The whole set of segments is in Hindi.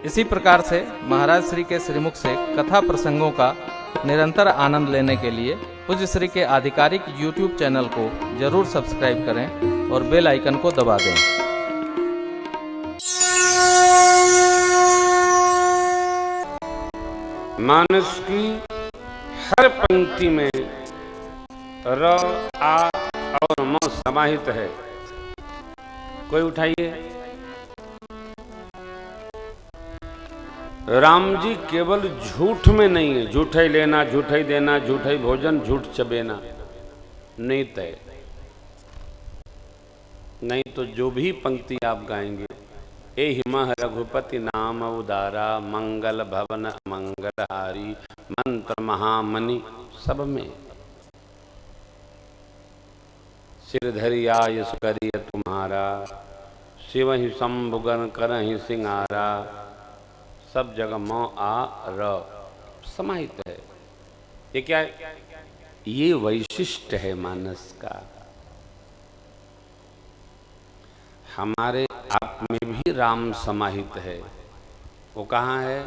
इसी प्रकार से महाराज श्री के श्रीमुख से कथा प्रसंगों का निरंतर आनंद लेने के लिए पूज्य श्री के आधिकारिक YouTube चैनल को जरूर सब्सक्राइब करें और बेल आइकन को दबा दें। मानस की हर पंक्ति में र, आ और म समाहित है। कोई उठाइए। राम जी केवल झूठ में नहीं है, झूठा ही लेना, झूठा ही देना, झूठा ही भोजन, झूठ चबेना नहीं तय। नहीं तो जो भी पंक्ति आप गाएंगे, ए हिमह रघुपति नाम उदारा, मंगल भवन मंगलहारी, मंत्र महामणि, सब में सिरधरि आयस करिय तुम्हारा, शिव ही शंभुगन करहि सिंगारा, सब जगह म आ र समाहित है। ये क्या है? ये वैशिष्ट है मानस का। हमारे आप में भी राम समाहित है। वो कहाँ है?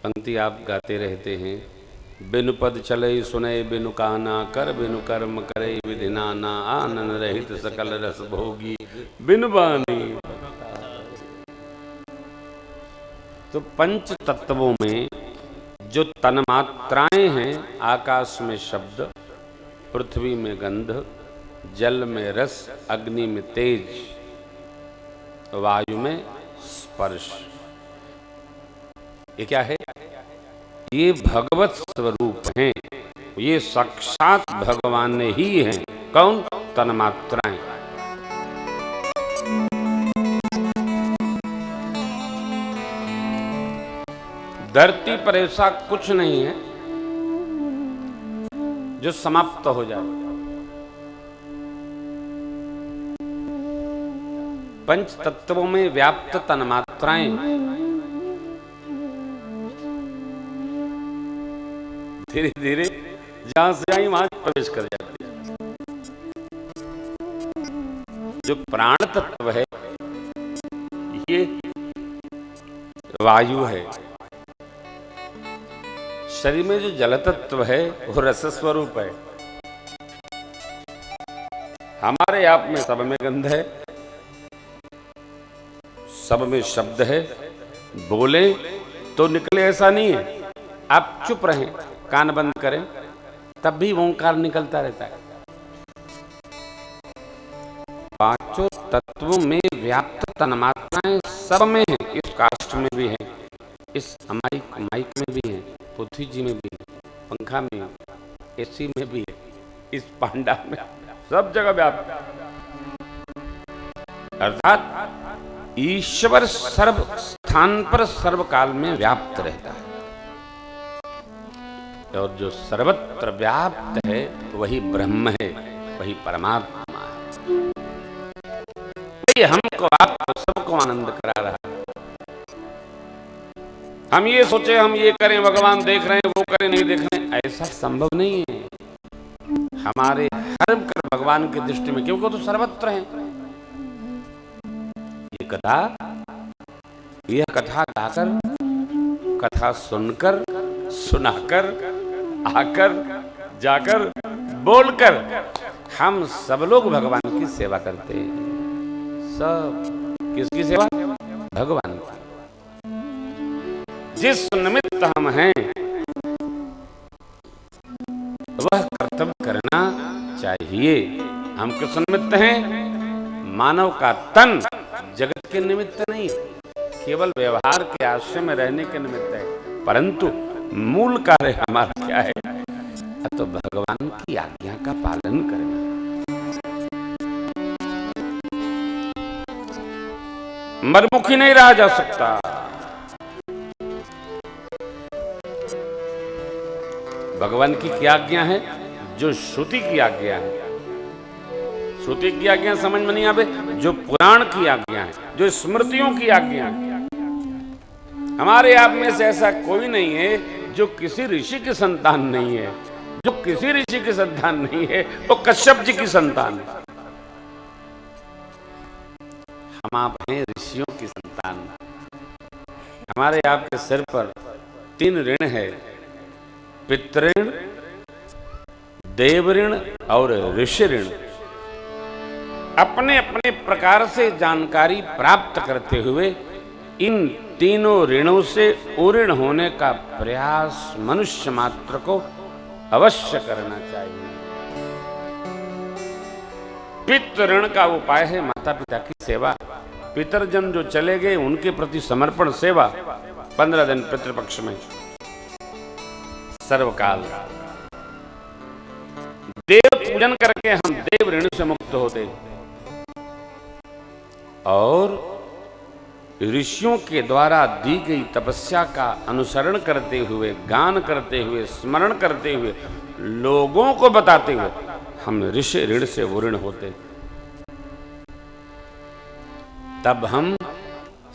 पंक्ति आप गाते रहते हैं, बिनु पद चले सुने बिनु काना, कर बिनु कर्म करे विधि नाना, आनन रहित सकल रस भोगी बिनु बानी। तो पंच तत्वों में जो तन्मात्राएं हैं, आकाश में शब्द, पृथ्वी में गंध, जल में रस, अग्नि में तेज, वायु में स्पर्श, ये क्या है? ये भगवत स्वरूप हैं। ये साक्षात भगवान ही हैं। कौन? तन्मात्राएं। धरती पर ऐसा कुछ नहीं है जो समाप्त हो जाए। पंच तत्वों में व्याप्त तन्मात्राएं धीरे धीरे जहां से आई वहां प्रवेश कर जाती है। जो प्राण तत्व है ये वायु है। शरीर में जो जल तत्व है वो रस स्वरूप है। हमारे आप में सब में गंध है, सब में शब्द है। बोले तो निकले ऐसा नहीं है। आप चुप रहें, कान बंद करें, तब भी ओंकार निकलता रहता है। पांचों तत्वों में व्याप्त तन्मात्राएं सब में है। इस काष्ठ में भी है, इस माइक में भी है, पृथ्वी जी में भी है, पंखा में है, एसी में भी है, इस पांडा में, सब जगह व्याप्त। अर्थात ईश्वर सर्व स्थान पर सर्व काल में व्याप्त रहता है। और जो सर्वत्र व्याप्त है वही ब्रह्म है, वही परमात्मा है। वही हमको आपको सबको आनंद करा रहा है। हम ये सोचे हम ये करें, भगवान देख रहे हैं, वो करें नहीं देख रहे हैं, ऐसा संभव नहीं है। हमारे हर कर भगवान की दृष्टि में, क्योंकि वो तो सर्वत्र है। यह कथा गाकर, कथा सुनकर, सुनाकर, आकर, जाकर, बोलकर हम सब लोग भगवान की सेवा करते हैं। सब किसकी सेवा? भगवान की। जिस निमित्त हम हैं वह कर्तव्य करना चाहिए। हम किस निमित्त हैं? मानव का तन जगत के निमित्त नहीं, केवल व्यवहार के आश्रय में रहने के निमित्त है। परंतु मूल कार्य हमारा क्या है? तो भगवान की आज्ञा का पालन करना। मरमुखी नहीं रहा जा सकता। भगवान की क्या आज्ञा है? जो श्रुति की आज्ञा है। श्रुति की आज्ञा समझ में नहीं आवे, जो पुराण की आज्ञा है, जो स्मृतियों की आज्ञा है। हमारे आप में से ऐसा कोई नहीं है जो किसी ऋषि की संतान नहीं है। जो किसी ऋषि की संतान नहीं है वो कश्यप जी की संतान है। हम आप हैं ऋषियों की संतान। हमारे आपके सिर पर 3 ऋण है, पितृण, देव ऋण और ऋषि ऋण। अपने अपने प्रकार से जानकारी प्राप्त करते हुए इन तीनों ऋणों से उऋण होने का प्रयास मनुष्य मात्र को अवश्य करना चाहिए। पितृ ऋण का उपाय है माता पिता की सेवा। पितरजन जो चले गए उनके प्रति समर्पण सेवा 15 दिन पितृपक्ष में सर्वकाल। देव पूजन करके हम देव ऋण से मुक्त होते और ऋषियों के द्वारा दी गई तपस्या का अनुसरण करते हुए, गान करते हुए, स्मरण करते हुए, लोगों को बताते हुए हम ऋषि ऋण से उऋण होते। तब हम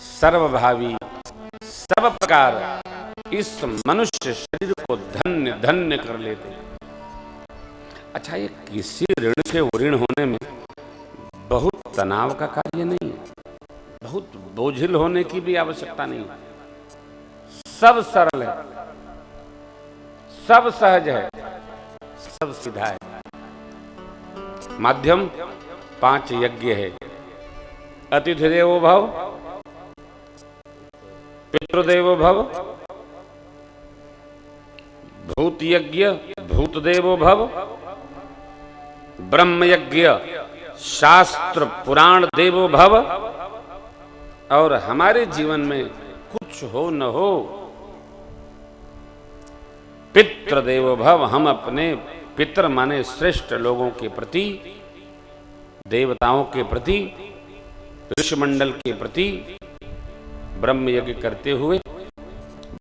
सर्वभावी सब प्रकार इस मनुष्य शरीर को धन्य धन्य कर लेते। अच्छा, ये किसी ऋण से उऋण होने में बहुत तनाव का कार्य नहीं है, बहुत बोझिल होने की भी आवश्यकता नहीं है। सब सरल है, सब सहज है, सब सीधा है। माध्यम 5 यज्ञ है। अतिथि देवो भव, पितृदेवो भव, भूत यज्ञ भूत देवो भव, ब्रह्म यज्ञ शास्त्र पुराण देवो भव। और हमारे जीवन में कुछ हो न हो, पितृ देवो भव, हम अपने पितृ माने श्रेष्ठ लोगों के प्रति, देवताओं के प्रति, ऋषिमंडल के प्रति ब्रह्म यज्ञ करते हुए,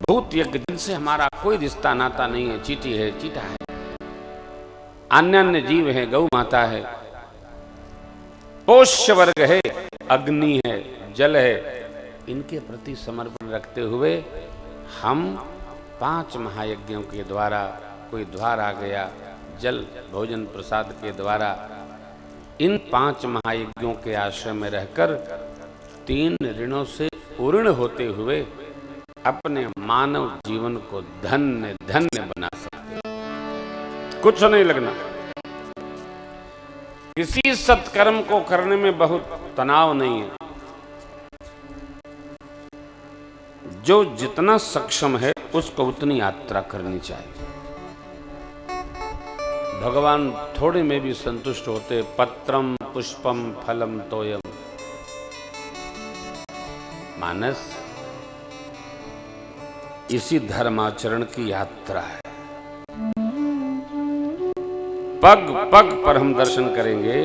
भूत यज्ञ जिनसे हमारा कोई रिश्ता नाता नहीं है, चीटी है, चीटा है, अन्य अन्य जीव है, गौ माता है, पोष्य वर्ग है, अग्नि है, जल है, इनके प्रति समर्पण रखते हुए हम 5 महायज्ञों के द्वारा, कोई द्वार आ गया, जल भोजन प्रसाद के द्वारा, इन 5 महायज्ञों के आश्रय में रहकर 3 ऋणों से उऋण होते हुए अपने मानव जीवन को धन्य धन्य बना सकते। कुछ नहीं लगना। किसी सत्कर्म को करने में बहुत तनाव नहीं है। जो जितना सक्षम है उसको उतनी यात्रा करनी चाहिए। भगवान थोड़े में भी संतुष्ट होते। पत्रम पुष्पम फलम तोयम। मानस इसी धर्माचरण की यात्रा है। पग पग पर हम दर्शन करेंगे।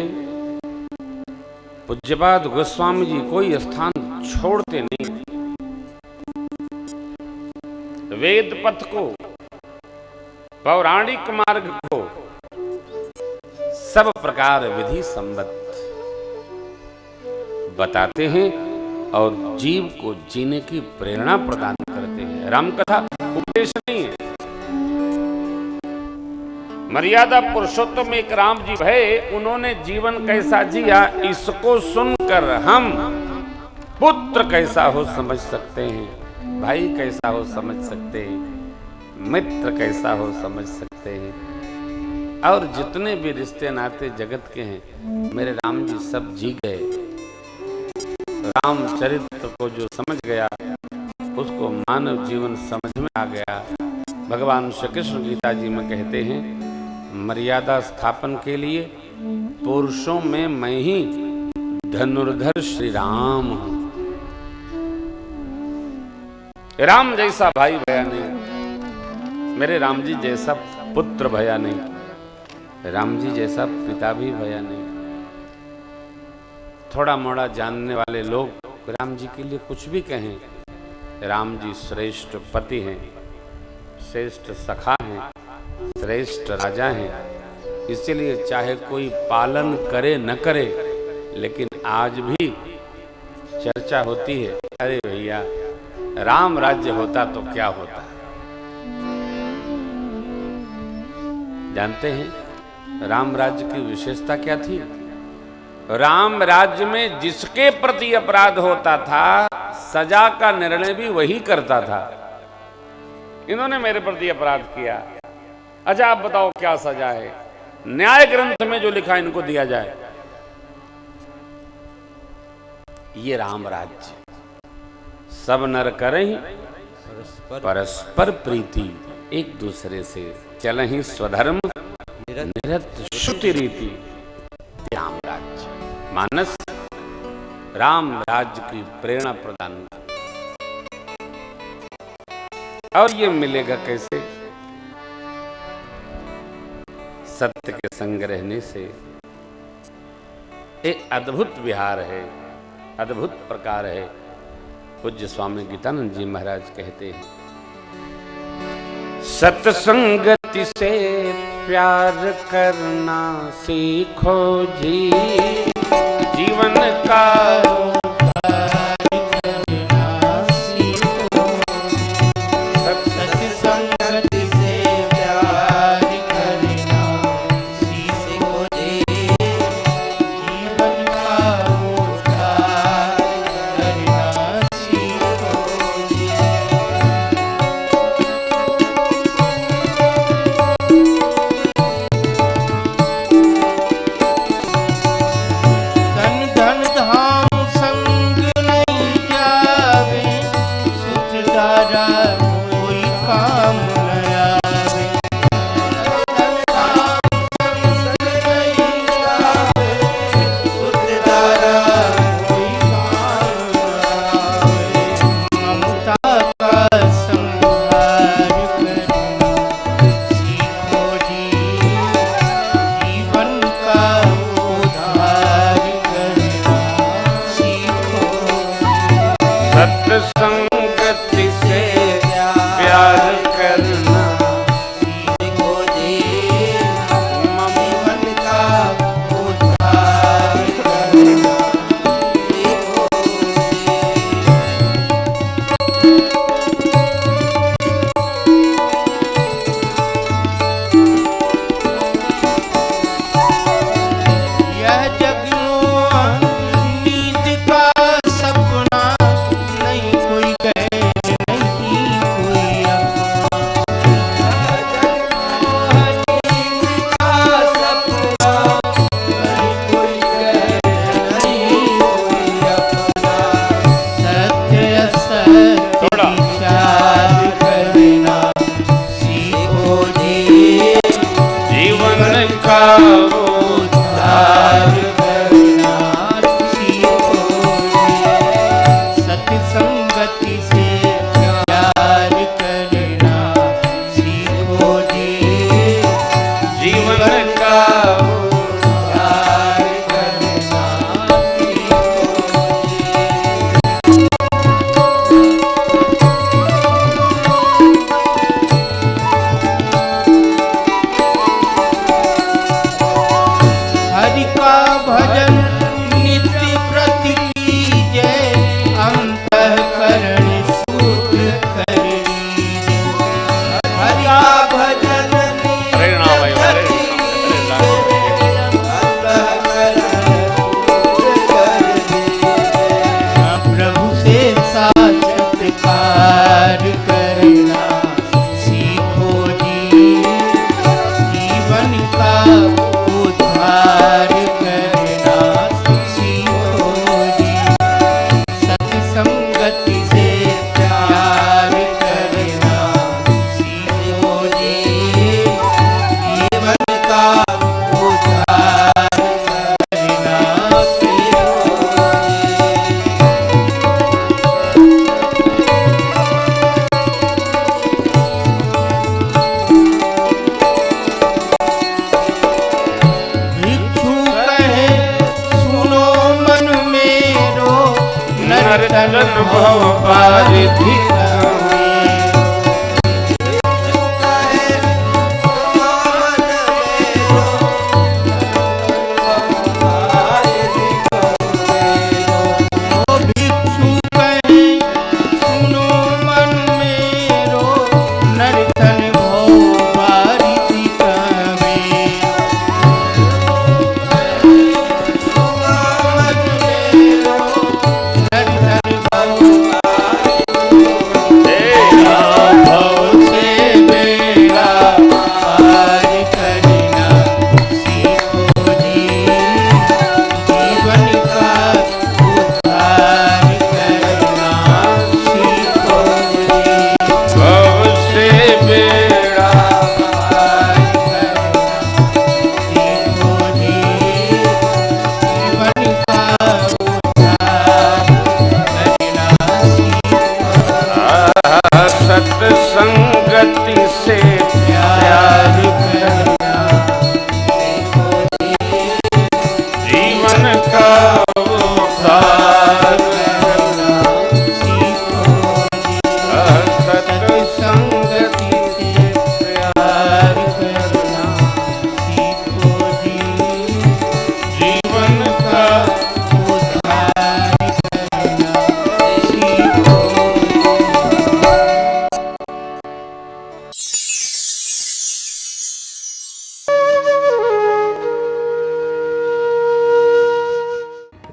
पूज्यपाद गोस्वामी जी कोई स्थान छोड़ते नहीं। वेद पथ को, पौराणिक मार्ग को सब प्रकार विधि सम्मत बताते हैं और जीव को जीने की प्रेरणा प्रदान करते हैं। रामकथा उपदेश नहीं है। मर्यादा पुरुषोत्तम एक राम जी है, उन्होंने जीवन कैसा जिया इसको सुनकर हम पुत्र कैसा हो समझ सकते हैं, भाई कैसा हो समझ सकते हैं, मित्र कैसा हो समझ सकते हैं। और जितने भी रिश्ते नाते जगत के हैं मेरे राम जी सब जी गए। रामचरित्र को जो समझ गया उसको मानव जीवन समझ में आ गया। भगवान श्री कृष्ण गीता जी में कहते हैं, मर्यादा स्थापन के लिए पुरुषों में मैं ही धनुर्धर श्री राम हूं। राम जैसा भाई भया नहीं, मेरे राम जी जैसा पुत्र भया नहीं, राम जी जैसा पिता भी भया नहीं। थोड़ा मोड़ा जानने वाले लोग राम जी के लिए कुछ भी कहें, राम जी श्रेष्ठ पति हैं, श्रेष्ठ सखा हैं, श्रेष्ठ राजा हैं। इसलिए चाहे कोई पालन करे न करे, लेकिन आज भी चर्चा होती है, अरे भैया राम राज्य होता तो क्या होता। जानते हैं राम राज्य की विशेषता क्या थी? राम राज्य में जिसके प्रति अपराध होता था सजा का निर्णय भी वही करता था। इन्होंने मेरे प्रति अपराध किया, अच्छा आप बताओ क्या सजा है, न्याय ग्रंथ में जो लिखा इनको दिया जाए। ये राम राज्य, सब नर करें परस्पर प्रीति, एक दूसरे से चलहि स्वधर्म निरत श्रुति रीति। राम राज्य मानस राम राज्य की प्रेरणा प्रदान। और ये मिलेगा कैसे? सत्य के संग रहने से। एक अद्भुत विहार है, अद्भुत प्रकार है। पूज्य स्वामी गीतानंद जी महाराज कहते हैं, सत्संगति से प्यार करना सीखो जी, जीवन का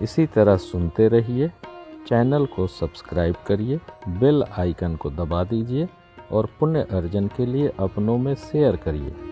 इसी तरह सुनते रहिए, चैनल को सब्सक्राइब करिए, बेल आइकन को दबा दीजिए और पुण्य अर्जन के लिए अपनों में शेयर करिए।